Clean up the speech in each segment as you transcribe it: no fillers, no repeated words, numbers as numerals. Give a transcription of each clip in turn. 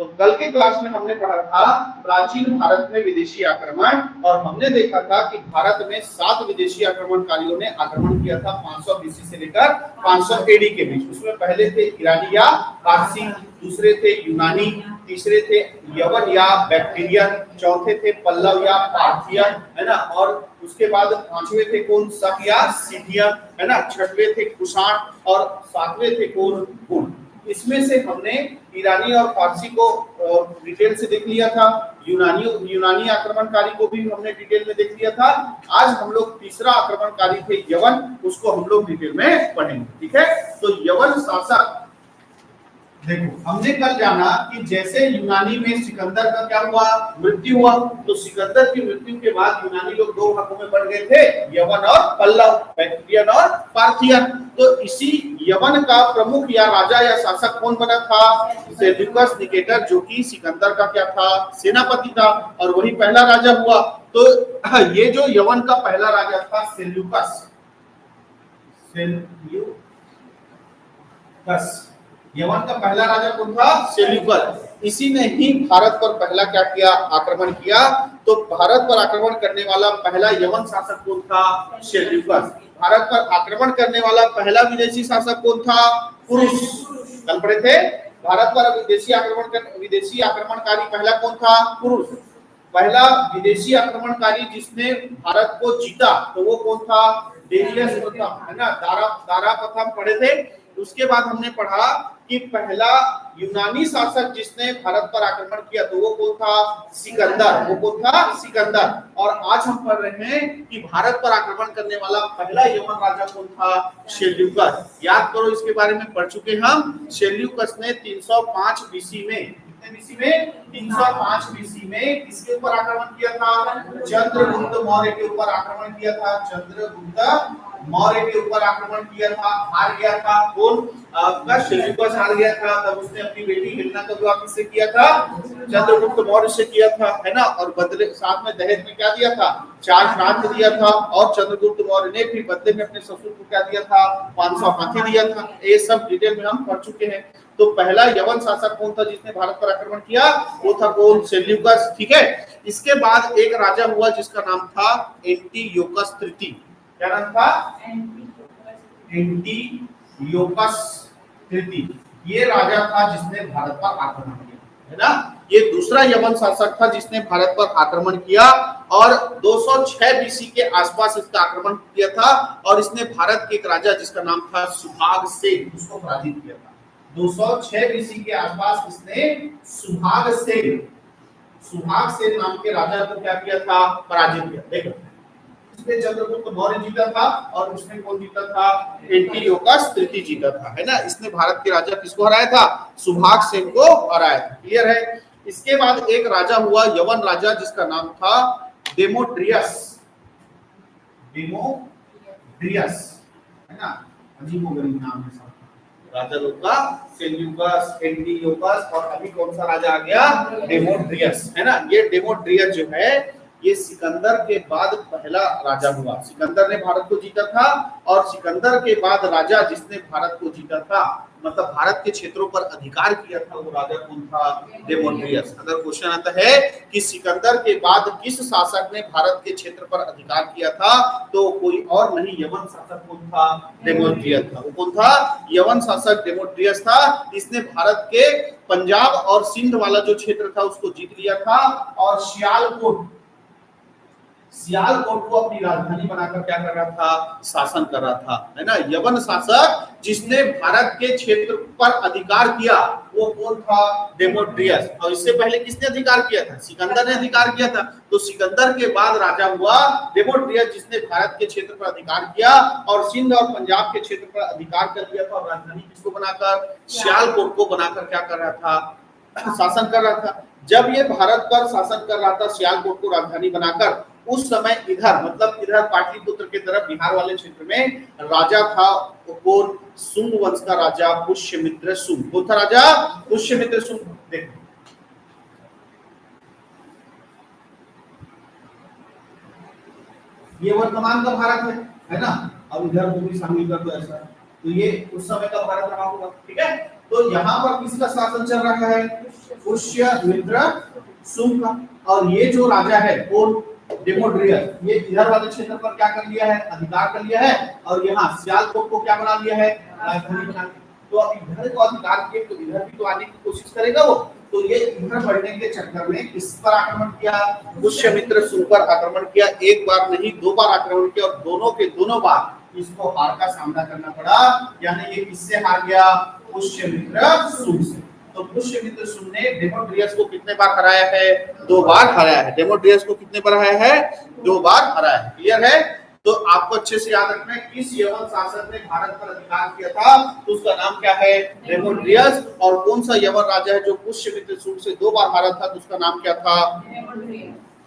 तो कल के क्लास में हमने पढ़ा था प्राचीन भारत में विदेशी आक्रमण, और हमने देखा था कि भारत में 7 विदेशी आक्रमणकारियों ने आक्रमण किया था 500 बीसी से लेकर 500 एडी के बीच। उसमें पहले थे ईरानी या फारसी, दूसरे थे यूनानी, तीसरे थे यवन या बैक्टीरियन, चौथे थे पल्लव या पार्थियन, है ना, और उसके बाद पांचवे थे कौन, शक या सीथियन, है ना, छठवें थे कुषाण और सातवें थे कौन, हुन। इसमें से हमने ईरानी और फारसी को डिटेल से देख लिया था, यूनानी आक्रमणकारी को भी हमने डिटेल में देख लिया था। आज हम लोग तीसरा आक्रमणकारी थे यवन, उसको हम लोग डिटेल में पढ़ेंगे, ठीक है। तो यवन शासक, देखो हमने कल जाना कि जैसे यूनानी में सिकंदर का क्या हुआ, मृत्यु हुआ, तो सिकंदर की मृत्यु के बाद यूनानी लोग दो भागों में बढ़ गए थे, यवन और पल्लव, बैक्ट्रियन और पार्थियन। तो इसी यवन का प्रमुख या राजा या शासक कौन बना था, सेल्यूकस निकेटर, जो कि सिकंदर का क्या था, सेनापति था, और वही पहला राजा हुआ। तो ये जो यवन का पहला राजा था सेल्यूकस, यवन का पहला राजा कौन था, सेल्यूकस। इसी ने ही भारत पर पहला क्या किया, आक्रमण किया। तो भारत पर आक्रमण करने वाला पहला यवन शासक कौन था, सेल्यूकस। भारत पर आक्रमण करने वाला पहला विदेशी शासक कौन था, पुरुष। कल पढ़े थे भारत पर विदेशी आक्रमणकारी पहला कौन था, पुरुष। पहला विदेशी आक्रमणकारी जिसने भारत को जीता तो वो कौन था, डेरियस प्रथम, है ना, दारा प्रथम पढ़े थे। उसके बाद हमने पढ़ा कि पहला यूनानी शासक जिसने भारत पर आक्रमण किया तो वो कौन था, सिकंदर, वो कौन था, सिकंदर। और आज हम पढ़ रहे हैं कि भारत पर आक्रमण करने वाला पहला यवन राजा कौन था, सेल्यूकस। याद करो, इसके बारे में पढ़ चुके हम। सेल्यूकस ने 305 बीसी में, 305 बीसी में किसके ऊपर आक्रमण किया था, चंद्रगुप्त मौर्य के ऊपर आक्रमण किया था, चंद्रगुप्त मौर्य के ऊपर आक्रमण किया था। हार गया था कौन, सेल्यूकस हार गया था। तब उसने अपनी बेटी हेलेना का विवाह किससे किया था, चंद्रगुप्त मौर्य से किया था, है ना, और बदले साथ में दहेज में क्या दिया था, 4 प्रांत दिया था। और चंद्रगुप्त मौर्य ने भी बदले में अपने ससुर को क्या दिया था, 500 हाथी दिया था। ये सब डिटेल में हम पढ़ चुके हैं। तो पहला यवन शासक कौन था जिसने भारत पर आक्रमण किया, वो था कौन, सेल्यूकस, ठीक है। इसके बाद एक राजा हुआ जिसका नाम था एंटीयोकस तृतीय। क्या नाम था, एंटीयोकस तृतीय। ये राजा था जिसने भारत पर आक्रमण किया, है ना। ये दूसरा यवन शासक था जिसने भारत पर आक्रमण किया, और 206 बीसी के आसपास इसका आक्रमण किया था। और इसने भारत के एक राजा जिसका नाम था सुभाग सेन, उसको पराजित किया था। 206 बीसी के आसपास इसने सुभाग सेन नाम के राजा को क्या किया था, पराजित किया। देखो, इसने चंद्रगुप्त मौर्य जीता था और उसने कौन जीता था, एंटीयोकस तृतीय जीता था, है ना। इसने भारत के राजा किसको हराया था, सुभाग सेन को हराया था। क्लियर है। इसके बाद एक राजा हुआ यवन राजा जिसका नाम था डेमोट्रियस, है ना। अजीबोगरीब नाम है राजा लोग का, सेल्यूकस, एंटीयोकस, और अभी कौन सा राजा आ गया, डेमोट्रियस, है ना। ये डेमोट्रियस जो है ये सिकंदर के बाद पहला राजा हुआ। सिकंदर ने भारत को जीता था, और सिकंदर के बाद राजा जिसने भारत को जीता था, मतलब भारत के क्षेत्रों पर अधिकार किया था, वो राजा कौन था, डेमोट्रियस। अगर क्वेश्चन आता है कि सिकंदर के बाद किस शासक ने भारत के क्षेत्र पर अधिकार किया था, तो कोई और नहीं, यवन शासक कौन था, डेमोट्रियस था। वो कौन था, यवन शासक डेमोट्रियस था। इसने भारत के पंजाब और सिंध वाला जो क्षेत्र था उसको जीत लिया था, और सियालकोट को अपनी राजधानी बनाकर क्या कर रहा था, शासन कर रहा था, है ना। यवन शासक जिसने भारत के क्षेत्र पर अधिकार किया वो कौन था, डेमोट्रियस। और इससे पहले किसने अधिकार किया था, सिकंदर ने अधिकार किया था। तो सिकंदर के बाद राजा हुआ डेमोट्रियस जिसने भारत के क्षेत्र पर अधिकार किया और सिंध और पंजाब के क्षेत्र पर अधिकार कर लिया था, और राजधानी किसको बनाकर, सियालकोट को बनाकर क्या कर रहा था, शासन कर रहा था। जब ये भारत पर शासन कर रहा था सियालकोट को राजधानी बनाकर, उस समय इधर पाटलिपुत्र के तरफ बिहार वाले क्षेत्र में राजा था कौन, शुंग वंश का राजा पुष्यमित्र शुंग। कौन था राजा, पुष्यमित्र शुंग। देखो ये वर्तमान का भारत है ना, अब इधर को भी शामिल कर दो ऐसा, तो ये उस समय का भारत रहा होगा, ठीक है। तो यहाँ पर किसका शासन चल रहा है, पुष्यमित्र शुंग का। और ये जो राजा है कौन, डेमोड्रियस, ये इधर वाले क्षेत्र पर क्या कर लिया है, अधिकार कर लिया है, और यहाँ सियालकोट को क्या बना लिया है, राजधानी बना लिया। तो अब इधर को अधिकार किए तो इधर भी तो आने की कोशिश करेगा वो, तो ये इधर बढ़ने के चक्कर में किस पर आक्रमण किया, पुष्यमित्र शुंग पर आक्रमण किया। एक बार नहीं 2 बार आक्रमण किया, और दोनों के दोनों बार इसको हार का सामना करना पड़ा। यानी ये किससे हार गया, पुष्यमित्र शुंग से। तो पुष्यमित्र शुंग ने डेमोड्रियस को कितने बार हराया है, 2 बार हराया है। डेमोड्रियस को कितने बार हराया है, 2 बार हराया है। क्लियर है। तो आपको अच्छे से याद रखना है किस यवन शासक ने भारत पर अधिकार किया था, तो उसका नाम क्या है, डेमोड्रियस। और कौन सा यवन राजा है जो पुष्यमित्र शुंग से 2 बार हारा था, तो उसका नाम क्या था,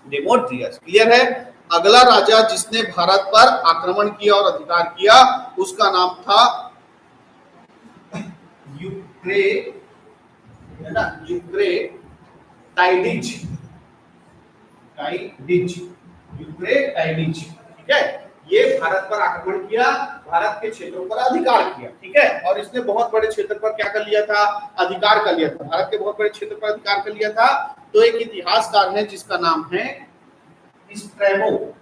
डेमोड्रियस। क्लियर है। अगला राजा जिसने भारत पर आक्रमण किया और अधिकार किया उसका नाम था है ना, यूक्रेटाइडिज। ठीक है। ये भारत पर आक्रमण किया, भारत के क्षेत्रों पर अधिकार किया। ठीक है। और इसने बहुत बड़े क्षेत्र पर क्या कर लिया था, अधिकार कर लिया था। भारत के बहुत बड़े क्षेत्र पर अधिकार कर लिया था। तो एक इतिहासकार है जिसका नाम है स्ट्रैबो।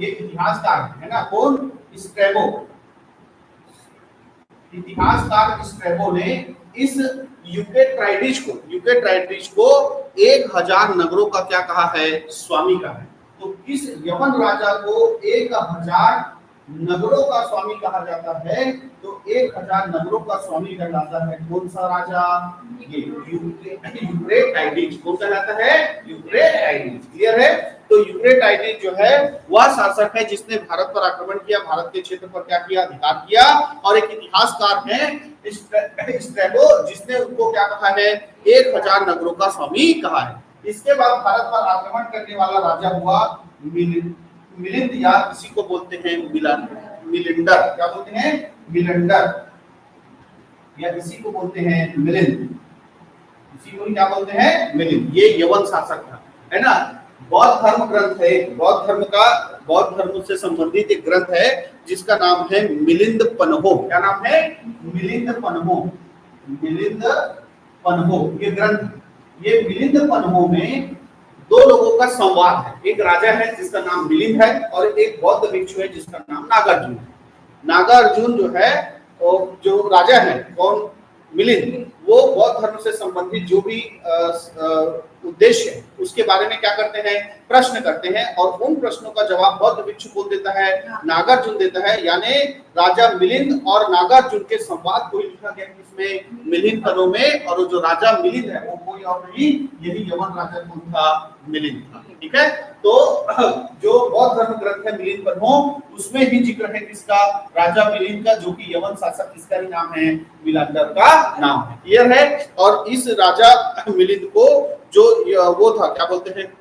ये इतिहासकार है ना, कौन, स्ट्रैबो। इतिहासकार स्ट्रैबो ने इस यूक्रेटाइडिज को 1000 नगरों का क्या कहा है, स्वामी कहा है। तो किस यवन राजा को 1000 नगरों का स्वामी कहा जाता है, तो 1000 नगरों का स्वामी कहलाता है कौन सा राजा, ये यूक्रेटाइडिज। कौन कहलाता है, यूक्रेटाइडिज। क्लियर है। तो यूक्रेटाइडिज जो है वह शासक है जिसने भारत पर आक्रमण किया, भारत के क्षेत्र पर क्या किया, अधिकार किया। और एक इतिहासकार है स्ट्रैबो जिसने उनको क्या कहा है, 1000 नगरों का स्वामी कहा है। इसके बाद भारत पर आक्रमण करने वाला राजा हुआ मिलिंद, या इसी को बोलते हैं मिलिंडर। क्या बोलते हैं, मिलिंडर, या इसी को बोलते हैं मिलिंद। इसी को क्या बोलते हैं, मिलिंद। ये यवन शासक था, है ना। बौद्ध धर्म ग्रंथ है, बौद्ध धर्म से संबंधित एक ग्रंथ है जिसका नाम है मिलिंद पन्हो। क्या नाम है, मिलिंद पन्हो। ये ग्रंथ, ये मिलिंद पन्हो में 2 लोगों का संवाद है। एक राजा है जिसका नाम मिलिंद है, और एक बौद्ध भिक्षु है जिसका नाम नागार्जुन है। नागार्जुन जो है, जो राजा है कौन, मिलिंद, वो बौद्ध धर्म से संबंधित जो भी उद्देश्य है उसके बारे में क्या करते हैं, प्रश्न करते हैं। और उन प्रश्नों का जवाब बौद्ध भिक्षु कौन देता है, नागार्जुन देता है। यानी राजा मिलिंद और नागार्जुन के संवाद को लिखा गया इसमें मिलिंद पन्हो में। और जो राजा मिलिंद है वो कोई और नहीं, यही यवन राजा कौन था, मिलिंद था। ठीक है। तो जो बौद्ध धर्म ग्रंथ है मिलिंद पन्हो, उसमें भी जिक्र है किसका, राजा मिलिंद का, जो कि यवन शासक किसका ही नाम है, मिलांडर का नाम है। क्लियर है। और इस राजा मिलिंद को जो वो था, क्या बोलते हैं,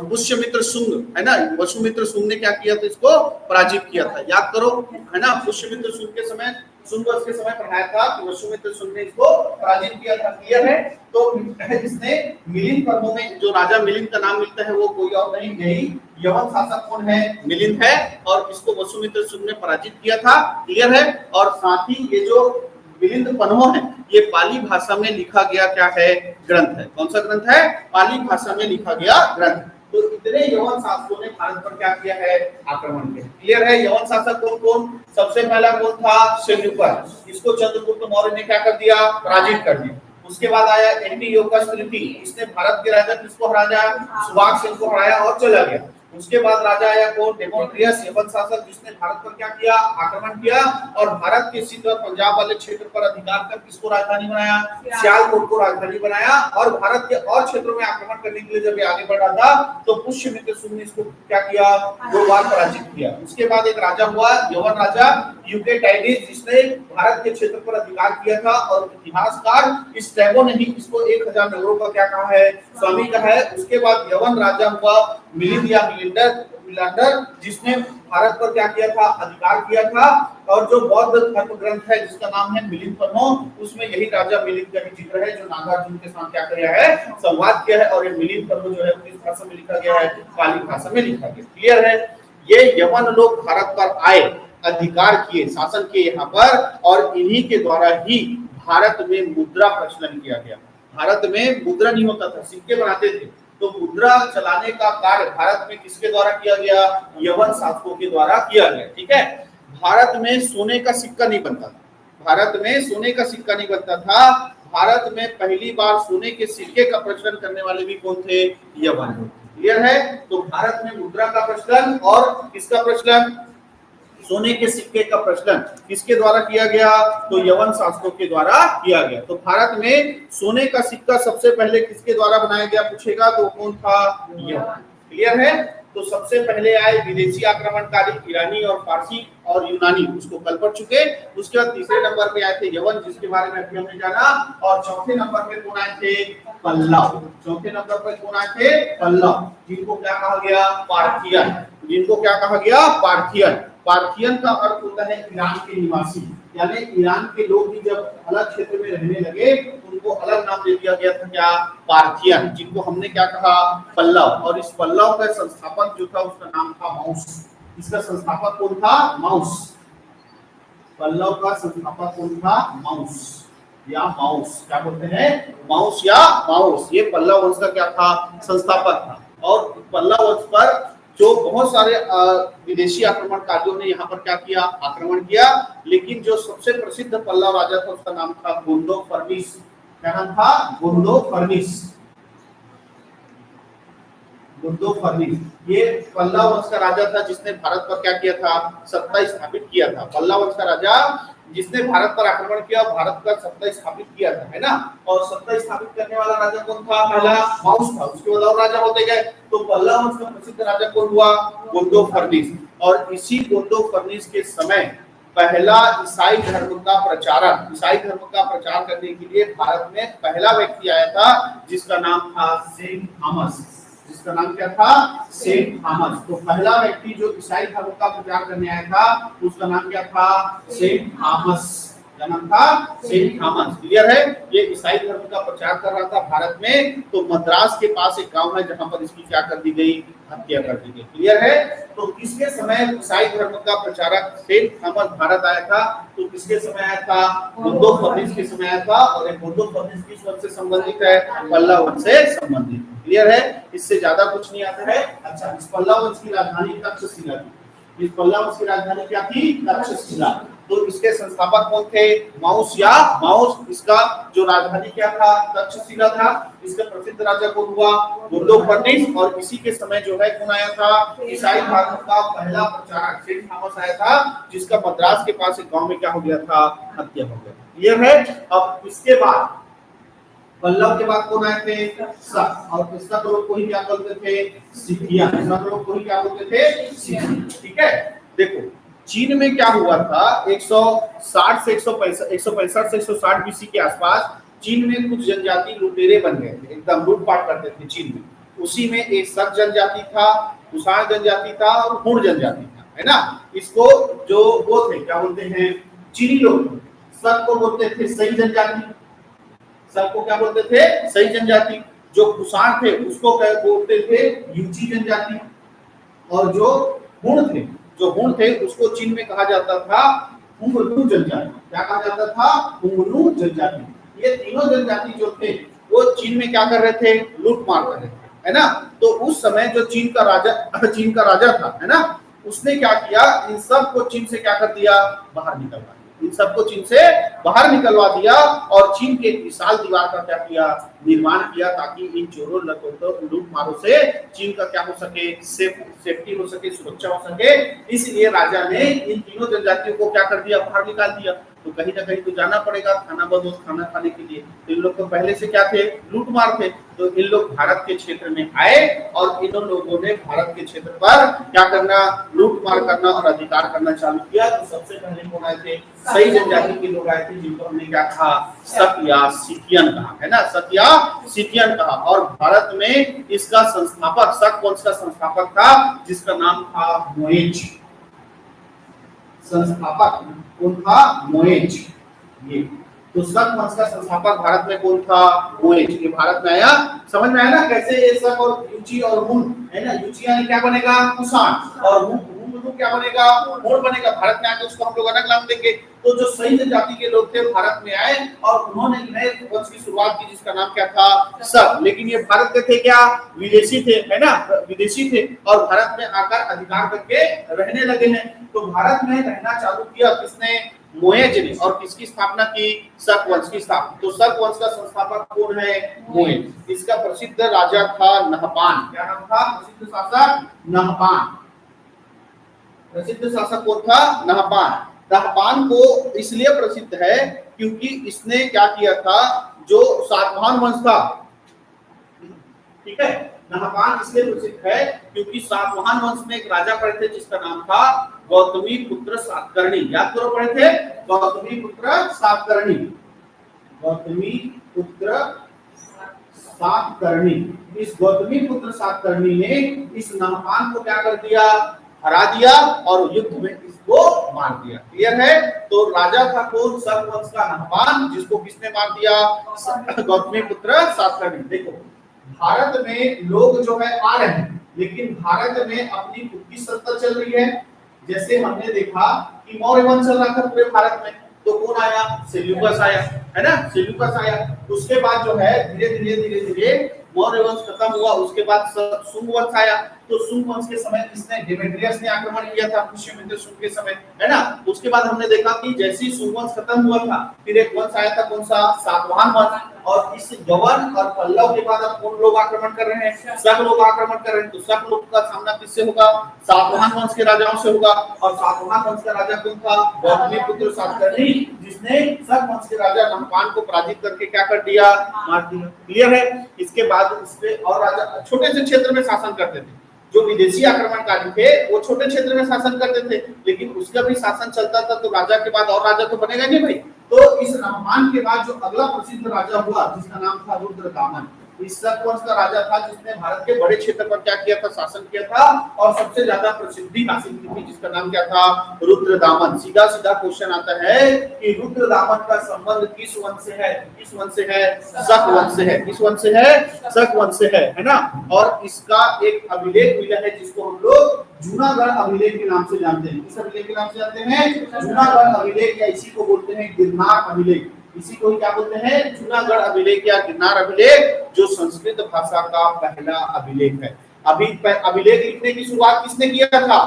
पुष्यमित्र शुंग, है ना। पुष्यमित्र शुंग ने क्या किया था, इसको पराजित किया था। याद करो, है ना। पुष्यमित्र शुंग के समय, शुंग वंश के समय पढ़ाया था कि पुष्यमित्र शुंग ने इसको पराजित किया था। क्लियर है। तो इसने मिलिंद पन्हो में जो राजा मिलिंद का नाम मिलता है वो कोई और नहीं, यही यवन शासक कौन है, मिलिंद है। और इसको पुष्यमित्र शुंग ने पराजित किया था। क्लियर है। और साथ ही ये जो मिलिंद पन्हो है ये पाली भाषा में लिखा गया क्या है, ग्रंथ है। कौन सा ग्रंथ है, पाली भाषा में लिखा गया ग्रंथ। तो इतने यवन शासकों ने भारत पर क्या किया है, आक्रमण किया। क्लियर है। यवन शासक कौन कौन, सबसे पहला कौन था, सेल्यूकस। इसको चंद्रगुप्त मौर्य ने क्या कर दिया, पराजित कर दिया। उसके बाद आया एंटियोकस तृतीय, इसने भारत के राजा किसको हराया, सुबाक सिंह को हराया और चला गया। उसके बाद राजा आया कौन, डेमोक्रियस, यवन शासक, जिसने भारत पर क्या किया, आक्रमण किया। और भारत के सिंध और पंजाब वाले क्षेत्र पर अधिकार कर किसको राजधानी बनाया, सियालकोट को राजधानी बनाया। और भारत के और क्षेत्रों में आक्रमण करने के लिए जब ये आगे बढ़ रहा था तो पुष्यमित्र शुंग ने इसको क्या किया, 2 बार पराजित किया। उसके बाद एक राजा हुआ यवन राजा यूक्रेटाइडिस, जिसने भारत के क्षेत्र पर अधिकार किया था। और इतिहासकार स्ट्रैबो ने ही इसको 1000 नगरों का क्या कहा है, स्वामी कहा है। उसके बाद यवन राजा हुआ मिलिंद या मिलांडर, जिसने भारत पर क्या किया था, अधिकार किया था। और जो बौद्ध धर्म ग्रंथ है जिसका नाम है मिलिंद पन्हो, उसमें यही राजा मिलिंद का ही जिक्र है जो नागार्जुन के साथ क्या किया है, संवाद किया है। और ये मिलिंद पन्हो जो है किस भाषा में लिखा गया है, पाली भाषा में लिखा गया। क्लियर है। ये यवन लोग भारत पर आए, अधिकार किए, शासन किए यहाँ पर, और इन्हीं के द्वारा ही भारत में मुद्रा प्रचलन किया गया। भारत में मुद्रा नहीं होता था, सिक्के बनाते थे, तो मुद्रा चलाने का कार्य भारत में किसके द्वारा किया गया? यवन शासकों के द्वारा किया गया। ठीक है, भारत में सोने का सिक्का नहीं बनता था, भारत में सोने का सिक्का नहीं बनता था। भारत में पहली बार सोने के सिक्के का प्रचलन करने वाले भी कौन थे? यवन। क्लियर है? तो भारत में मुद्रा का प्रचलन और किसका प्रचलन? सोने के सिक्के का प्रचलन किसके द्वारा किया गया? तो यवन शासकों के द्वारा किया गया। तो भारत में सोने का सिक्का सबसे पहले किसके द्वारा बनाया गया पूछेगा तो कौन था? यवन। क्लियर है? तो सबसे पहले आए विदेशी आक्रमणकारी ईरानी और फारसी और यूनानी, उसको कल पढ़ चुके। उसके बाद तीसरे नंबर पे आए थे यवन, जिसके बारे में अभी हमने जाना। और चौथे नंबर पे कौन आए थे? पल्लव। चौथे नंबर पे कौन आए थे? पल्लव, जिनको क्या कहा गया? पार्थियन। जिनको क्या कहा गया? पार्थियन। पार्थियन का अर्थ होता है ईरान के निवासी, यानी ईरान के लोग भी जब अलग क्षेत्र में रहने लगे उनको अलग नाम दे दिया गया था, क्या? पार्थियन, जिनको हमने क्या कहा? पल्लव। और इस पल्लव का संस्थापक जो था उसका नाम था माउस। इसका संस्थापक कौन था? माउस। पल्लव का संस्थापक कौन था? माउस या माउस, क्या बोलते हैं? माउस या माउस। ये पल्लव वंश का क्या था? संस्थापक था। और पल्लव वंश पर जो बहुत सारे विदेशी आक्रमणकारियों ने यहाँ पर क्या किया? आक्रमण किया। लेकिन जो सबसे प्रसिद्ध पल्लव राजा था उसका नाम था गोंडोफर्निस। क्या नाम था? गोंडोफर्निस। गोंडोफर्निस ये पल्लव वंश का राजा था जिसने भारत पर क्या किया था? सत्ता स्थापित किया था। पल्लव वंश का राजा जिसने भारत पर आक्रमण किया, भारत पर सत्ता स्थापित किया था, है ना। और सत्ता स्थापित करने वाला राजा कौन था? पहला माउस था। उसके बाद और राजा होते गए। तो पल्लव वंश का प्रसिद्ध राजा कौन हुआ? गोंडोफर्निस। और इसी गोंडोफर्निस के समय पहला ईसाई धर्म का प्रचारक, ईसाई धर्म का प्रचार करने के लिए भारत में पहला व्यक्ति आया था जिसका नाम था सेंट थॉमस। जिसका नाम क्या था? Saint Thomas. तो पहला व्यक्ति जो ईसाई धर्म का प्रचार करने आया था उसका नाम क्या था? Saint Thomas. क्या नाम था? Saint Thomas. क्लियर है? ये ईसाई धर्म का प्रचार कर रहा था भारत में। तो मद्रास के पास एक गांव है जहां पर इसकी क्या कर दी गई? हत्या कर दी गई। क्लियर है? तो किसके समय ईसाई धर्म का प्रचारक सेंट थॉमस भारत आया था? तो किसके समय आया था? गोंडोफर्निस के समय आया था। और गोंडोफर्निस किस वंश से संबंधित है? पल्लव वंश से संबंधित। क्लियर है? इससे ज्यादा कुछ नहीं आता है। अच्छा, इस पल्लव वंश की राजधानी तक्षशिला थी। इस पल्लव वंश की राजधानी क्या थी? तक्षशिला। तो इसके संस्थापक कौन थे? माउस या माउस। इसका जो राजधानी क्या था? तक्षशिला था। इसका प्रसिद्ध राजा कौन हुआ? गोंडोफर्निस। और इसी के समय जो है कौन आया था? ईसाई धर्म का पहला प्रचारक सेंट थॉमस आया था, जिसका मद्रास के पास एक गांव में क्या हो गया था? हत्या हो गया। क्लियर है? अब इसके बाद पल्लव के बाद कौन आए थे? शक। और शक लोग को ही क्या बोलते थे? सिथिया। शक लोग को ही क्या बोलते थे? सिथिया। ठीक है, देखो चीन में क्या हुआ था? 160 से 165 से 160 बीसी के आसपास चीन में कुछ जनजाति लुटेरे बन गए थे, एकदम लूटपाट करते थे चीन में। उसी में एक शक जनजाति था, कुषाण जनजाति था और हुण जनजाति था, है ना। इसको जो वो थे क्या बोलते हैं? चीनी लोग। शक को बोलते थे सही जनजाति। शक को क्या बोलते थे? सही जनजाति। जो कुषाण थे उसको क्या बोलते थे? यूची जनजाति। और जो हुण थे उसको चीन में कहा जाता था हुंगनू जनजाति। क्या कहा जाता था? हुंगनू जनजाति। ये तीनों जनजाति जो थे वो चीन में क्या कर रहे थे? लूट मार कर रहे थे, है ना। तो उस समय जो चीन का राजा था, है ना, उसने क्या किया? इन सब को चीन से क्या कर दिया? बाहर निकलवा। इन सबको चीन से बाहर निकलवा दिया और चीन के एक विशाल दीवार का क्या किया? निर्माण किया, ताकि इन चोरों लूट मारों से चीन का क्या हो सके? सेफ्टी हो सके, सुरक्षा हो सके। इसलिए राजा ने इन तीनों जनजातियों को क्या कर दिया? बाहर निकाल दिया। तो कहीं ना कहीं तो जाना पड़ेगा खाना बदोश खाना खाने के लिए। तो इन लोग तो पहले से क्या थे? लूट मार थे। तो इन लोग भारत के क्षेत्र में आए और इन लोगों ने भारत के क्षेत्र पर क्या करना? लूट मार करना और अधिकार करना चालू किया। तो सबसे पहले कौन आए थे? सही जनजाति के लोग आए थे, जिनको हमने क्या कहा? शक या सिथियन कहा, है ना। शक या सिथियन कहा। और भारत में इसका संस्थापक, शक वंश का संस्थापक था जिसका नाम था मोएज। संस्थापक कौन था? मोएज। ये तो शक वंश का संस्थापक भारत में कौन था? मोएज। ये भारत में आया। समझ में आया ना कैसे ये शक और यूची और हुन, है ना। यूची यानी क्या बनेगा? कुषाण। और हुन टुडू क्या बनेगा, मोड़ बनेगा। भारत में आके उसको हम लोग अलग नाम देंगे। तो जो सही जाति के लोग थे भारत में आए और उन्होंने नए वंश की शुरुआत की जिसका नाम क्या था, सक। लेकिन ये भारत के थे क्या, विदेशी थे, है ना, विदेशी थे और भारत में आकर अधिकार करके रहने लगे हैं। तो भारत में रहना चालू किया किसने, मोयज ने। और किसकी स्थापना की, शक वंश की स्थापना। तो शक वंश का संस्थापक कौन है, मोयज। इसका प्रसिद्ध राजा था नहपान। क्या नाम था, प्रसिद्ध शासक नहपान। प्रसिद्ध शासक कौन था, नहपान। नहपान को इसलिए प्रसिद्ध है क्योंकि इसने क्या किया था, जो सातवाहन वंश था, ठीक है, नहपान इसलिए प्रसिद्ध है क्योंकि सातवाहन वंश में एक राजा पड़े थे जिसका नाम था गौतमी पुत्र सातकर्णी। याद करो, पढ़े थे गौतमी पुत्र सातकर्णी। गौतमी पुत्र सातकर्णी। इस गौतमी पुत्र सातकर्णी ने इस नहपान को क्या कर दिया, हरा दिया और युद्ध में इसको मार दिया। क्लियर है। तो राजा था कौन, शक वंश का नहपान, जिसको किसने मार दिया, गौतमी पुत्र सातकर्णी। देखो भारत में लोग जो है आ रहे हैं, लेकिन भारत में अपनी खुद की सत्ता चल रही है। जैसे हमने देखा कि मौर्य वंश चल रहा था पूरे भारत में, तो कौन आया, सेल्यूकस आया, है ना, सेल्यूकस आया। उसके बाद जो है धीरे धीरे मौर्य वंश खत्म हुआ, उसके बाद शुंग वंश आया। तो शुंग वंश के समय किसने, डेमेट्रियस ने आक्रमण किया था पुष्यमित्र शुंग के समय, है ना। उसके बाद हमने देखा कि जैसे ही शुंग वंश खत्म हुआ था, फिर एक वंश आया था, कौन सा, सातवाहन वंश। और इस यवन और पल्लव के बाद अब कौन लोग आक्रमण कर रहे हैं, शक लोग आक्रमण कर रहे हैं। तो शक लोग का सामना किससे होगा, सातवाहन वंश के राजाओं से होगा। और सातवाहन वंश का राजा कौन था, गौतमी पुत्र सातकर्णी, जिसने शक वंश के राजा नहपान को पराजित करके क्या कर दिया, मार दिया। क्लियर है। इसके बाद इसके और राजा छोटे से क्षेत्र में शासन करते थे। जो विदेशी आक्रमणकारी थे वो छोटे क्षेत्र में शासन करते थे, लेकिन उसका भी शासन चलता था, तो राजा के बाद और राजा तो बनेगा नहीं भाई। तो इस नहपान के बाद जो अगला प्रसिद्ध राजा हुआ जिसका नाम था रुद्रदामन। इस शक वंश का राजा था जिसने भारत के बड़े क्षेत्र पर क्या किया था, शासन किया था और सबसे ज्यादा प्रसिद्धि हासिल की थी, जिसका नाम क्या था, रुद्रदामन। सीधा सीधा क्वेश्चन आता है कि रुद्रदामन का संबंध किस वंश से है, किस वंश से है, शक वंश से है। किस वंश से है, शक वंश से है ना। और इसका एक अभिलेख मिला है जिसको हम लोग जूनागढ़ अभिलेख के नाम से जानते हैं। किस अभिलेख के नाम से जानते हैं, जूनागढ़ अभिलेख, या इसी को बोलते हैं गिरनार अभिलेख। इसी को क्या बोलते हैं, जूनागढ़ अभिलेख या गिरनार अभिलेख, जो संस्कृत भाषा का पहला अभिलेख है। अभिलेख लिखने की शुरुआत किसने किया था,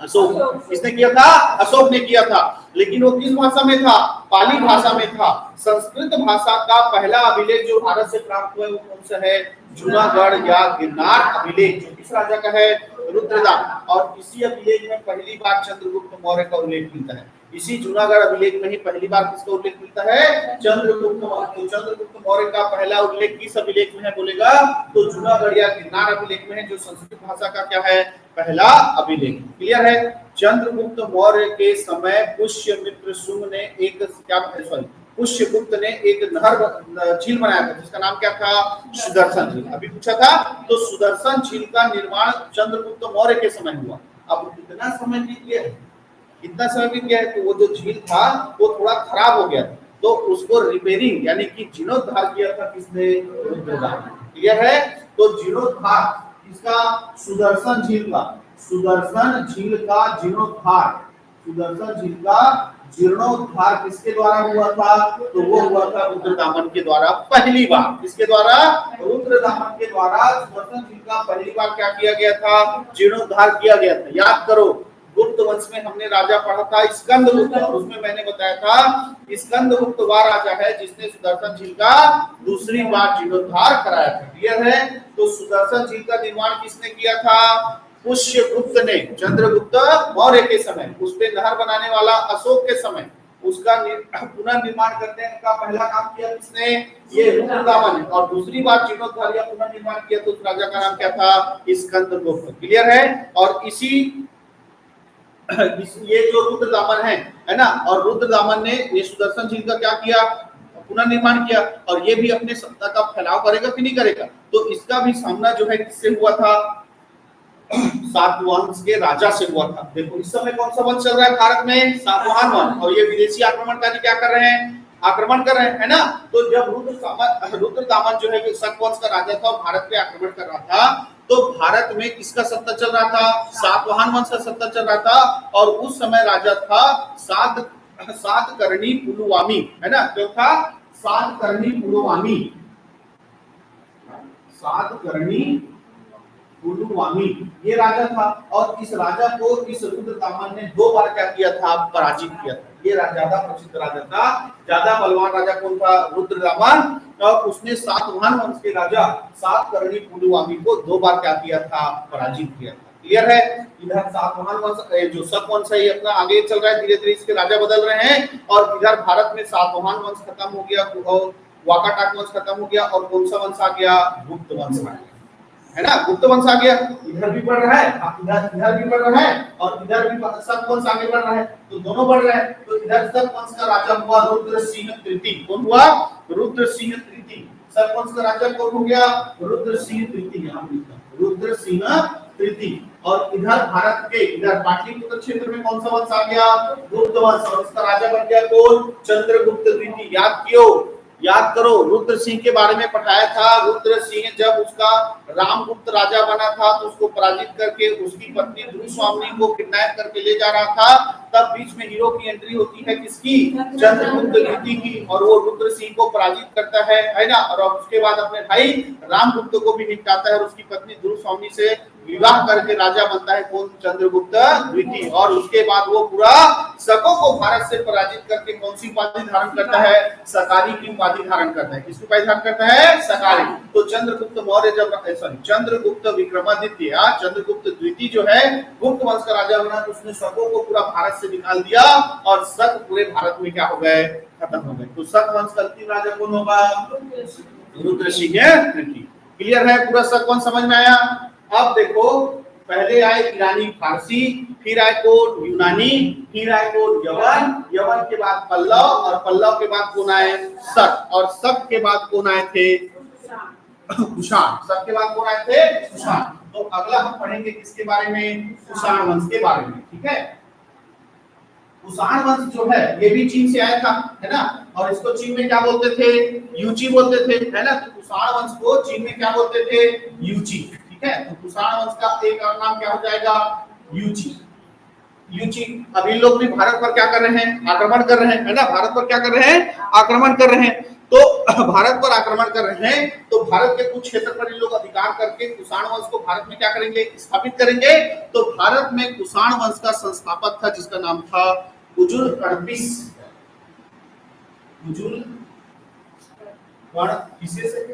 अशोक। किसने किया था, अशोक ने किया था। लेकिन वो किस भाषा में था, पाली भाषा में था। संस्कृत भाषा का पहला अभिलेख जो भारत से प्राप्त हुआ है वो कौन सा है, जूनागढ़ या गिरनार अभिलेख, जो किस राजा का है, रुद्रदामन। और इसी अभिलेख में पहली बार चंद्रगुप्त मौर्य का उल्लेख मिलता है। इसी जूनागढ़ अभिलेख में ही पहली बार किसका उल्लेख मिलता है, चंद्रगुप्त मौर्य। तो चंद्रगुप्त मौर्य का पहला उल्लेख किस अभिलेख में है बोलेगा, तो जूनागढ़ या गिरनार अभिलेख में है, जो संस्कृत भाषा का क्या है, पहला अभिलेख। क्लियर है। चंद्रगुप्त मौर्य के समय पुष्यमित्र शुंग ने एक पुष्यगुप्त ने एक नहर झील बनाया था जिसका नाम क्या था, सुदर्शन झील। अभी पूछा था। तो सुदर्शन झील का निर्माण चंद्रगुप्त मौर्य के समय हुआ। अब कितना समय बीत गया, इतना समय बीत गया है, तो वो जो झील था वो थोड़ा खराब हो गया, तो उसको रिपेयरिंग यानी कि जीर्णोद्धार किया था किसने, रुद्रदामन। क्लियर है। तो जीर्णोद्धार इसका सुदर्शन झील का, सुदर्शन झील का जीर्णोद्धार, सुदर्शन झील का जीर्णोद्धार किसके द्वारा हुआ था, तो वो हुआ था रुद्रदामन के द्वारा पहली बार। किसके द्वारा, रुद्रदामन के द्वारा सुदर्शन झील का पहली बार क्या किया गया था, जीर्णोद्धार किया गया था। याद करो गुप्त वंश में हमने राजा पढ़ा था स्कंदगुप्त, उसमें मैंने बताया था स्कंदगुप्त वह राजा है जिसने सुदर्शन झील का दूसरी बार जीर्णोद्धार कराया था। क्लियर है। तो सुदर्शन झील का निर्माण किसने किया था, पुष्यगुप्त ने, चंद्रगुप्त मौर्य के समय। उस पे नहर बनाने वाला अशोक के समय उसका पुनर्निर्माण करने का पहला काम किया किसने, ये रुद्रदामन ने। और दूसरी बार जीर्णोद्धार या पुनर्निर्माण किया तो उस राजा का नाम क्या था, स्कंदगुप्त। क्लियर है। और ये जो रुद्रदामन है ना, और रुद्रदामन ने ये सुदर्शन झील का क्या किया, पुनर्निर्माण किया। और ये भी अपने सत्ता का फैलाव करेगा कि नहीं करेगा। तो इसका भी सामना जो है किससे हुआ था, सातवाहन के राजा से हुआ था। देखो इस समय कौन सा वंश चल रहा है भारत में, सातवाहन वंश। और ये विदेशी आक्रमणकारी क्या कर रहे हैं, आक्रमण कर रहे हैं, है ना। तो जब रुद्रदामन जो है शक वंश का राजा था, भारत पे आक्रमण कर रहा था, तो भारत में किसका सत्ता चल रहा था? सातवाहन वंश का सत्ता चल रहा था। और उस समय राजा था सातकर्णी पुलुवामी, है ना? जो था सातकर्णी पुलुवामी, सातकर्णी पुलुवामी ये राजा था। और इस राजा को इस रुद्रदामन ने 2 बार क्या किया था? पराजित किया था। ये ज्यादा प्रसिद्ध राजा था, ज्यादा बलवान राजा कौन था? रुद्रदामन। और उसने सातवाहन वंश के राजा सातकर्णी पुलुवामी को 2 बार क्या किया था? पराजित किया था। क्लियर है? इधर सातवाहन वंश जो शक वंश है ये अपना आगे चल रहा है, धीरे धीरे इसके राजा बदल रहे हैं। और इधर भारत में सातवाहन वंश खत्म हो गया और वाकाटाक वंश खत्म हो गया और कौन सा वंश आ गया? गुप्त वंश आ गया, है ना? गुप्त वंश आ गया। इधर भी बढ़ रहा है, इधर भी बढ़ रहा है और इधर भी शक वंश आगे बढ़ रहा है, तो दोनों बढ़ रहे हैं। तो इधर शक वंश का राजा हुआ रुद्रसिंह तृतीय। कौन हुआ? रुद्रसिंह तृतीय। शक वंश का राजा कौन हो गया? रुद्रसिंह तृतीय। यहाँ लिखा रुद्रसिंह तृतीय। और इधर भारत के इधर पाटलिपुत्र क्षेत्र में कौन सा वंश आ गया? गुप्त वंश। और इसका राजा बन गया कौन? चंद्रगुप्त द्वितीय। याद करो रुद्र सिंह के बारे में पढ़ाया था। रुद्र सिंह जब उसका रामगुप्त राजा बना था तो उसको पराजित करके उसकी पत्नी ध्रुवस्वामिनी को किडनैप करके ले जा रहा था। तब बीच में हीरो की एंट्री होती है किसकी? चंद्रगुप्त द्वितीय की। और वो रुद्र सिंह को पराजित करता है ना? और उसके बाद अपने भाई रामगुप्त को भी निपटाता है और उसकी पत्नी ध्रुवस्वामिनी से विवाह करके राजा बनता है कौन? चंद्रगुप्त द्वितीय। और उसके बाद वो पूरा शकों को भारत से पराजित करके कौन सी उपाधि धारण करता है? सकारी की उपाधि धारण करता है। किसकी उपाधि धारण करता है? सकारी। तो चंद्रगुप्त मौर्य जब चंद्रगुप्त विक्रमादित्य चंद्रगुप्त द्वितीय जो है गुप्त वंश का राजा बना तो उसने शकों को पूरा भारत से निकाल दिया और शक पूरे भारत में क्या हो गए? खत्म हो गए। तो शक वंश का अंतिम राजा कौन होगा? रुद्रसिंह तृतीय। क्लियर है? पूरा शक वंश समझ में आया? अब देखो पहले आए ईरानी फारसी, फिर आए कौन? यूनानी, फिर आए कौन? यवन, यवन के बाद पल्लव और पल्लव के बाद कौन आए? शक। और शक के बाद कौन आए थे? कुषाण। शक के बाद कौन आए थे? कुषाण। तो अगला हम पढ़ेंगे किसके बारे में? कुषाण वंश के बारे में। ठीक है? कुषाण वंश जो है ये भी चीन से आया था, है ना? और इसको चीन में क्या बोलते थे? यूची बोलते थे, है ना? तो कुषाण वंश को चीन में क्या बोलते थे? यूची। ठीक है? तो कुषाण वंश का एक और नाम क्या हो जाएगा? यूची। यूची। अब इन लोग भी भारत पर क्या कर रहे हैं? आक्रमण कर रहे हैं, है ना? भारत पर क्या कर रहे हैं? आक्रमण कर रहे हैं। तो भारत पर आक्रमण कर रहे हैं तो भारत के कुछ क्षेत्र पर इन लोग अधिकार करके कुषाण वंश को भारत में क्या करेंगे? स्थापित करेंगे। तो भारत में कुषाण वंश का संस्थापक था जिसका नाम था कुजुल कड़फिस। कुजुल कड़फिसेस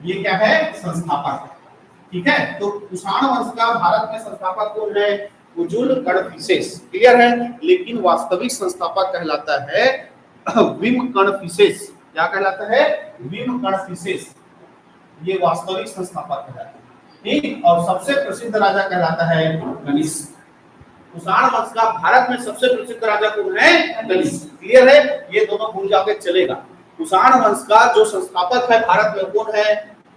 ये क्या है? संस्थापक। ठीक है? तो कुषाण वंश का भारत में संस्थापक कौन है? कुजुल कड़फिसेस। क्लियर है? लेकिन वास्तविक संस्थापक कहलाता है विम कड़फिसेस। क्या कहलाता है? विम कड़फिसेस। ये वास्तविक संस्थापक कहलाता है। ठीक? और सबसे प्रसिद्ध राजा कहलाता है कनिष्क। कुषाण वंश का भारत में सबसे प्रसिद्ध राजा कौन है? कनिष्क। क्लियर है? ये दोनों भूल जाओगे चलेगा। कुषाण वंश का जो संस्थापक है भारत में कौन है?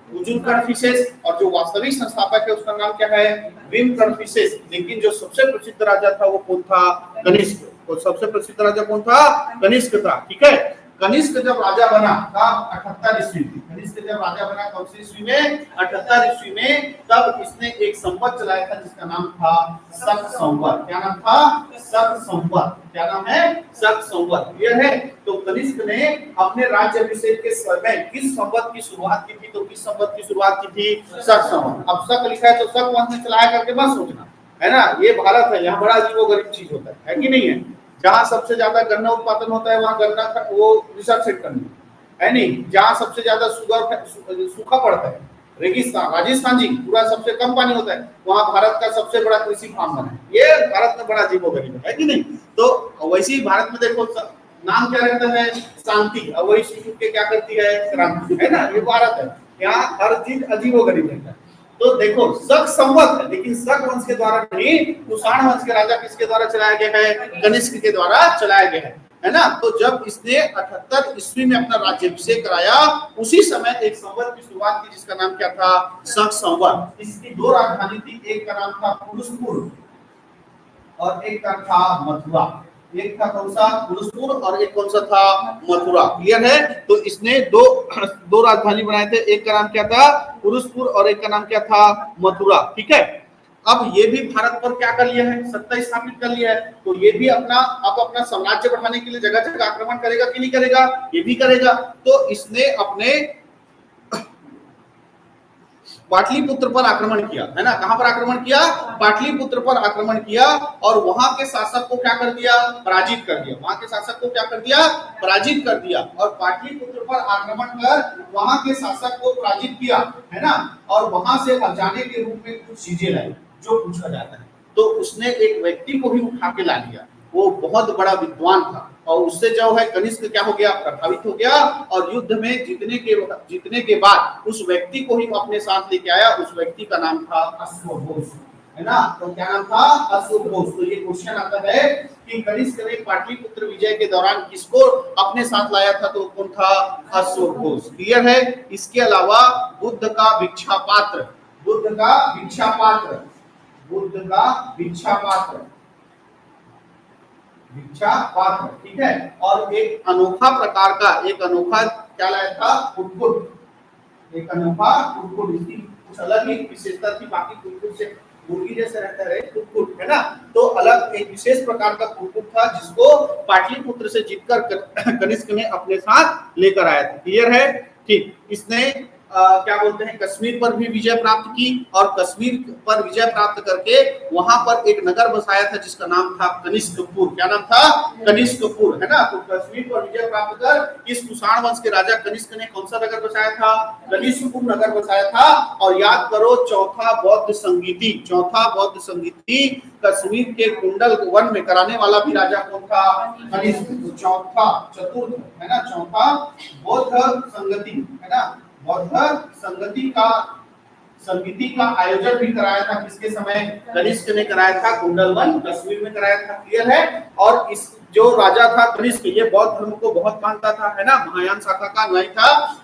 कुजुल कड़फिसेस। और जो वास्तविक संस्थापक है उसका नाम क्या है? विम कड़फिसेस। लेकिन जो सबसे प्रसिद्ध राजा था वो कौन था? कनिष्क। तो सबसे प्रसिद्ध राजा कौन था? कनिष्क था। ठीक है? कनिष्क जब राजा बना था 78 ईस्वी में। कनिष्क जब राजा बना कौन सी ईस्वी में? 78 ईस्वी में। तब इसने एक संवत चलाया था जिसका नाम था शक संवत। क्या नाम था? शक संवत। क्या नाम है? शक संवत। क्लियर है? तो कनिष्क ने अपने राज्याभिषेक के समय किस संवत की शुरुआत की थी? तो किस संवत की शुरुआत की थी? शक संवत। अब शक लिखा है तो शक वंश ने चलाया करके मत सोचना, है ना? ये भारत है, यहाँ बड़ा अजीबोगरीब चीज होता है कि नहीं है? जहां सबसे ज्यादा गन्ना उत्पादन होता है वहां गन्ना का वो रिसर्च सेट करनी है नहीं। जहां सबसे ज्यादा सूखा पड़ता है रेगिस्तान, राजस्थान जी पूरा सबसे कम पानी होता है, वहां भारत का सबसे बड़ा कृषि फार्म बना है। ये भारत में बड़ा अजीबोगरीब है कि नहीं? तो वैसे ही भारत में देखो नाम क्या रहता है? शांति। और वही शुरू के क्या करती है? क्रांति, है ना? ये भारत है, यहाँ हर चीज अजीबोगरीब रहता है। तो देखो शक संवत है, लेकिन शक वंश के द्वारा नहीं, कुषाण वंश के राजा किसके द्वारा चलाया गया है? कनिष्क के द्वारा चलाया गया है ना? तो जब इसने 78 ईस्वी में अपना राज्याभिषेक कराया उसी समय एक संवत की शुरुआत की जिसका नाम क्या था? शक संवत। इसकी 2 राजधानी थी, एक का नाम था पुरुषपुर और एक का था मथुरा। एक था कौन सा पुरुषपुर और एक कौन सा था मथुरा। क्लियर है? तो इसने दो राजधानी बनाए थे, एक का नाम क्या था पुरुषपुर और एक का नाम क्या था मथुरा। ठीक है, अब ये भी भारत पर क्या कर लिया है, सत्ता स्थापित कर लिया है, तो ये भी अपना साम्राज्य बढ़ाने के लिए जगह जगह आक्रमण करेगा कि नहीं करेगा, ये भी करेगा। तो इसने अपने पाटलिपुत्र पर आक्रमण किया, है ना। कहां पर आक्रमण किया, पाटलिपुत्र पर आक्रमण किया और वहां के शासक को क्या कर दिया, पराजित कर दिया। वहां के शासक को क्या कर दिया, पराजित कर दिया। और पाटलिपुत्र पर आक्रमण कर वहां के शासक को पराजित किया, है ना। और वहां से अजाने के रूप में कुछ चीजें लाई जो पूछा जाता है। तो उसने एक व्यक्ति को भी उठा के ला लिया, वो बहुत बड़ा विद्वान था और उससे जो है कनिष्क क्या हो गया, प्रभावित हो गया और युद्ध में जीतने के बाद उस व्यक्ति को ही अपने साथ लेके आया। उस व्यक्ति का नाम था अश्वघोष, है ना। तो क्या नाम था, अश्वघोष। तो ये क्वेश्चन आता है कि कनिष्क ने पाटलिपुत्र विजय के दौरान किसको अपने साथ लाया था, तो कौन था, अश्वघोष। क्लियर है? इसके अलावा बुद्ध का भिक्षा पात्र, बुद्ध का भिक्षा पात्र, बुद्ध का भिक्षा पात्र, भिक्षा पात्र, ठीक है। और एक अनोखा प्रकार का, एक अनोखा क्या लाया था, कुक्कुट, एक अनोखा कुक्कुट। इसकी कुछ अलग ही विशेषता थी, बाकी कुक्कुट से मुर्गी जैसे रहता है कुक्कुट, है ना। तो अलग एक विशेष प्रकार का कुक्कुट था जिसको पाटलिपुत्र से जीतकर कनिष्क ने अपने साथ लेकर आया था। क्लियर है? ठीक। इसने क्या बोलते हैं, कश्मीर पर भी विजय प्राप्त की और कश्मीर पर विजय प्राप्त करके वहां पर एक नगर बसाया था जिसका नाम था कनिष्कपुर। क्या नाम था, कनिष्कपुर, है ना। तो कश्मीर पर विजय प्राप्त कर इस कुषाण वंश के राजा कनिष्क ने कौन सा नगर बसाया था, कनिष्कपुर नगर बसाया था। और याद करो, चौथा बौद्ध संगीति, चौथा बौद्ध संगीति कश्मीर के कुंडल वन में कराने वाला भी राजा कौन था, कनिष्क। चौथा, चतुर्थ, है ना, चौथा बौद्ध संगति, है ना, बौद्ध संगीति का आयोजन भी कराया था किसके समय, कनिष्क ने कराया था, कुंडलवन कश्मीर में कराया था। क्लियर है? और इस जो राजा था कनिष्क, ये बौद्ध धर्म को बहुत मानता था, है ना। महायान शाखा का अनुयायी था।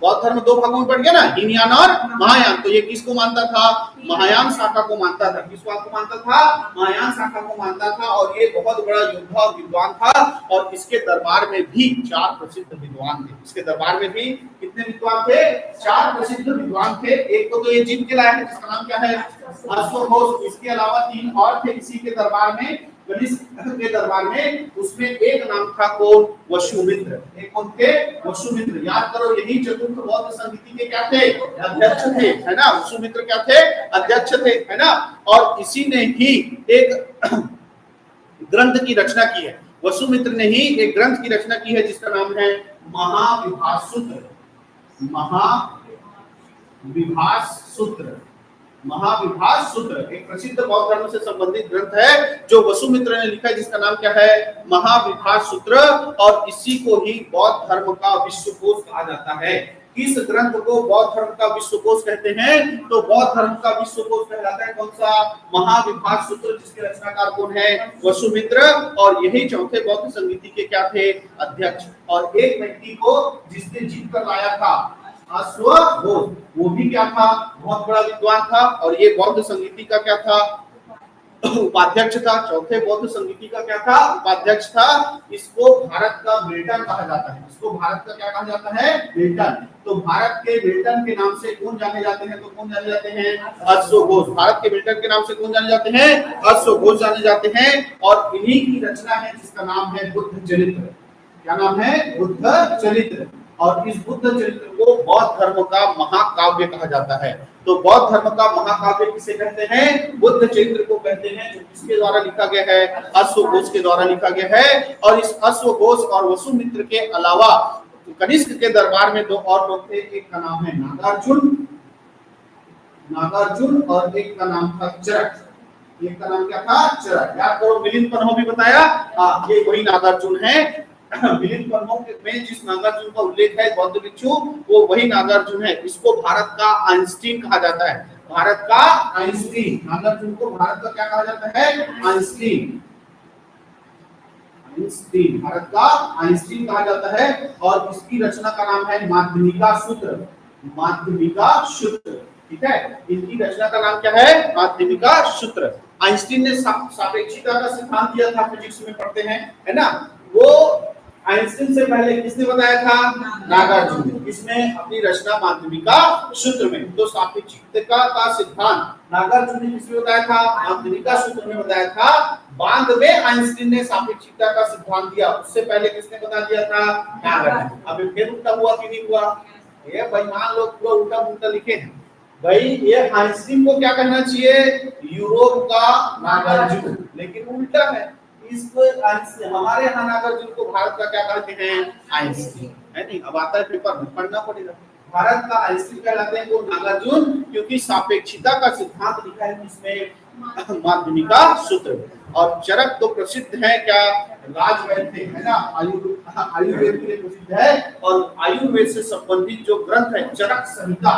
बौद्ध धर्म दो भागों में बढ़ गया ना, हीनयान और महायान। तो ये किसको मानता था, महायान शाखा को मानता था। किस बात को मानता था, महायान शाखा को मानता था। और ये बहुत बड़ा योद्धा और विद्वान था। और इसके दरबार में भी 4 प्रसिद्ध विद्वान थे। इसके दरबार में भी कितने विद्वान थे, 4 प्रसिद्ध विद्वान थे। एक को तो ये जीत के लाया है जिसका नाम क्या है, अश्वघोष। इसके अलावा 3 और थे इसी के दरबार में, कनिष्क के दरबार में। उसमें एक नाम था कौन, वसुमित्र। एक कौन थे, वसुमित्र। याद करो, यही चतुर्थ बौद्ध संगीति के क्या थे, अध्यक्ष थे, है ना। वसुमित्र क्या थे, अध्यक्ष थे, है ना। और इसी ने ही एक ग्रंथ की रचना की है, वसुमित्र ने ही एक ग्रंथ की रचना की है जिसका नाम है महाविभास सूत्र। महाविभास सूत्र, महाविभास सूत्र एक प्रसिद्ध बौद्ध धर्म से संबंधित ग्रंथ है जो वसुमित्र ने लिखा है, जिसका नाम क्या है, महाविभास सूत्र। और इसी को ही बौद्ध धर्म का विश्वकोश कहा जाता है। किस ग्रंथ को बौद्ध धर्म का विश्वकोश कहते हैं, तो बौद्ध धर्म का विश्वकोश कहलाता है कौन सा, महाविभास सूत्र, जिसके रचनाकार कौन है, वसुमित्र। और यही चौथे बौद्ध संगीति के क्या थे, अध्यक्ष। और एक व्यक्ति को जिसने जीत कर लाया था, अश्वघोष, वो भी क्या था, बहुत बड़ा विद्वान था। और ये बौद्ध संगीति का क्या था, उपाध्यक्ष था। चौथे बौद्ध संगीति का क्या था, उपाध्यक्ष था। इसको भारत का मिल्टन कहा जाता है। इसको भारत का क्या कहा जाता है, मिल्टन। तो भारत के मिल्टन के नाम से कौन जाने जाते हैं, तो कौन जाने जाते हैं, अश्वघोष। भारत के मिल्टन के नाम से कौन जाने जाते हैं, अश्वघोष जाने जाते हैं। और इन्हीं की रचना है जिसका नाम है बुद्ध चरित्र। क्या नाम है, बुद्ध चरित्र। और इस बुद्ध चरित्र को बौद्ध धर्म का महाकाव्य कहा जाता है। तो बौद्ध धर्म का महाकाव्य किसे कहते हैं, बुद्ध चरित्र को कहते हैं, जो किसके द्वारा लिखा गया है, अश्वघोष के द्वारा लिखा गया है। और इस अश्वघोष और वसुमित्र के अलावा कनिष्क के दरबार में 2 और लोग थे। एक का नाम है नागार्जुन, नागार्जुन, और एक का नाम था चरक। एक का नाम क्या था, चरक। याद करो, मिलिंद पन्हो भी बताया, ये वही नागार्जुन है। मिलिंद पन्हो में जिस नागार्जुन का उल्लेख है बौद्ध भिक्षु, वो वही नागार्जुन है। इसको भारत का आइंस्टीन कहा जाता है, भारत का आइंस्टीन। नागार्जुन को भारत का क्या कहा जाता है, आइंस्टीन। आइंस्टीन, भारत का आइंस्टीन कहा जाता है। और इसकी रचना का नाम है माध्यमिका सूत्र, माध्यमिका सूत्र। ठीक है, इनकी रचना का नाम क्या है, माध्यमिका सूत्र। आइंस्टीन ने सापेक्षिकता का सिद्धांत दिया था, फिजिक्स में पढ़ते हैं, है ना। वो आइंस्टीन से पहले किसने बताया था? नागार्जुन ने। किसने? अपनी रचना माध्यमिका सूत्र में। तो सापेक्षिकता का सिद्धांत नागार्जुन ने किसमें बताया था? माध्यमिका सूत्र में बताया था। बाद में आइंस्टीन ने सापेक्षिकता का सिद्धांत दिया, उससे पहले किसने बता दिया था? नागार्जुन। अब फिर उल्टा हुआ कि नहीं हुआ? ये बेईमान लोग पूरा उल्टा पुल्टा लिखे हैं भाई। ये आइंस्टीन को क्या कहना चाहिए? यूरोप का नागार्जुन, लेकिन उल्टा है। इसको हमारे यहाँ नागार्जुन को भारत का क्या कहते हैं? आइंस्टीन, है नहीं। अब आता है पेपर में, पढ़ना पड़ेगा। भारत का आइंस्टीन कहलाते हैं वो नागार्जुन, क्योंकि सापेक्षिकता का सिद्धांत लिखा है इसमें माध्यमिका सूत्र में। और चरक तो प्रसिद्ध है, क्या राजवैद्य थे, है ना। आयुर्वेद के लिए प्रसिद्ध है। और आयुर्वेद से संबंधित जो ग्रंथ है चरक संहिता,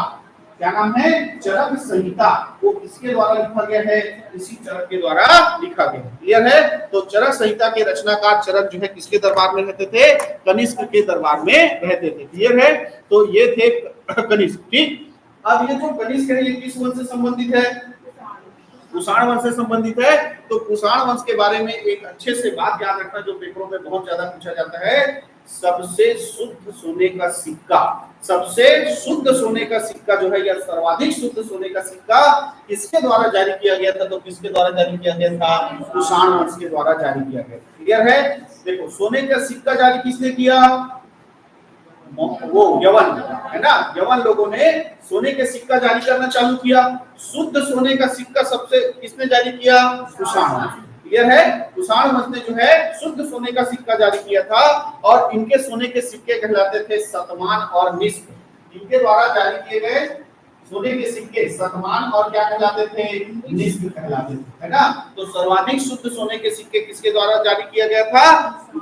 क्या नाम है? चरक संहिता। वो किसके द्वारा लिखा गया है? इसी चरक के द्वारा लिखा गया। क्लियर है? तो चरक संहिता के रचनाकार चरक जो है किसके दरबार में रहते थे? कनिष्क के दरबार में रहते थे। क्लियर है? तो ये थे कनिष्क। ठीक, अब ये जो कनिष्क है ये किस वंश से संबंधित है? कुषाण वंश से संबंधित है। तो कुषाण वंश के बारे में एक अच्छे से बात याद रखना, जो पेपरों में बहुत ज्यादा पूछा जाता है। सबसे शुद्ध सोने का सिक्का, सबसे शुद्ध सोने का सिक्का जो है, या सर्वाधिक शुद्ध सोने का सिक्का किसके द्वारा जारी किया गया था? तो किसके द्वारा जारी किया गया था? कुषाण वंश के द्वारा जारी किया गया। क्लियर है? देखो, सोने का सिक्का जारी किसने किया? वो यवन, है ना। यवन लोगों ने सोने के सिक्का जारी करना चालू किया। शुद्ध सोने का सिक्का सबसे किसने जारी किया? कुषाण वंश। क्लियर है? कुषाण वंश ने जो है शुद्ध सोने का सिक्का जारी किया था। और इनके सोने के सिक्के कहलाते थे शतमान और निष्क। इनके द्वारा जारी किए गए सोने के सिक्के शतमान और क्या कहलाते थे? निष्क कहलाते थे, है ना। तो सर्वाधिक शुद्ध सोने के सिक्के किसके द्वारा जारी किया गया था?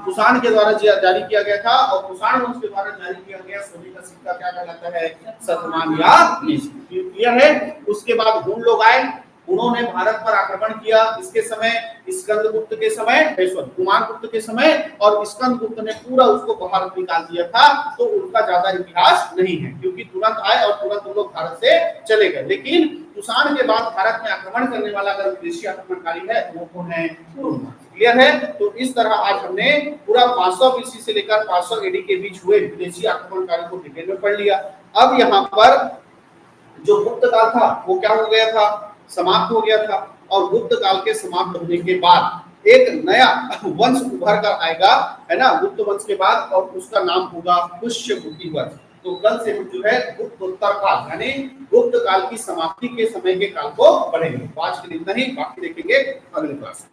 कुषाण के द्वारा जारी किया गया था। और कुषाण वंश के द्वारा जारी किया गया सोने का सिक्का क्या कहलाता है? शतमान या निष्क। क्लियर है? उसके बाद हुन लोग आए, उन्होंने भारत पर आक्रमण किया। इसके समय स्कंदगुप्त के समय, कुमारगुप्त के समय, और स्कंदगुप्त ने पूरा उसको भारत निकाल दिया था। तो उनका ज्यादा इतिहास नहीं है, क्योंकि तुरंत आए और तुरंत वो लोग भारत से चले गए। लेकिन कुषाण के बाद भारत में आक्रमण करने वाला अगर विदेशी आक्रमणकारी है तो वो कौन है? क्लियर है? तो इस तरह आज हमने पूरा 500 BC से लेकर 500 AD के बीच हुए विदेशी आक्रमणकारी को डिटेल में पढ़ लिया। अब यहाँ पर जो गुप्त काल था वो क्या हो गया था? समाप्त हो गया था। और गुप्त काल के समाप्त होने के बाद एक नया वंश उभर कर आएगा, है ना, गुप्त वंश के बाद, और उसका नाम होगा पुष्यभूति वंश। तो कल से जो है गुप्तोत्तर काल यानी गुप्त काल की समाप्ति के समय के काल को पढ़ेंगे। आज के लिए इतना ही, बाकी देखेंगे अगले क्लास में।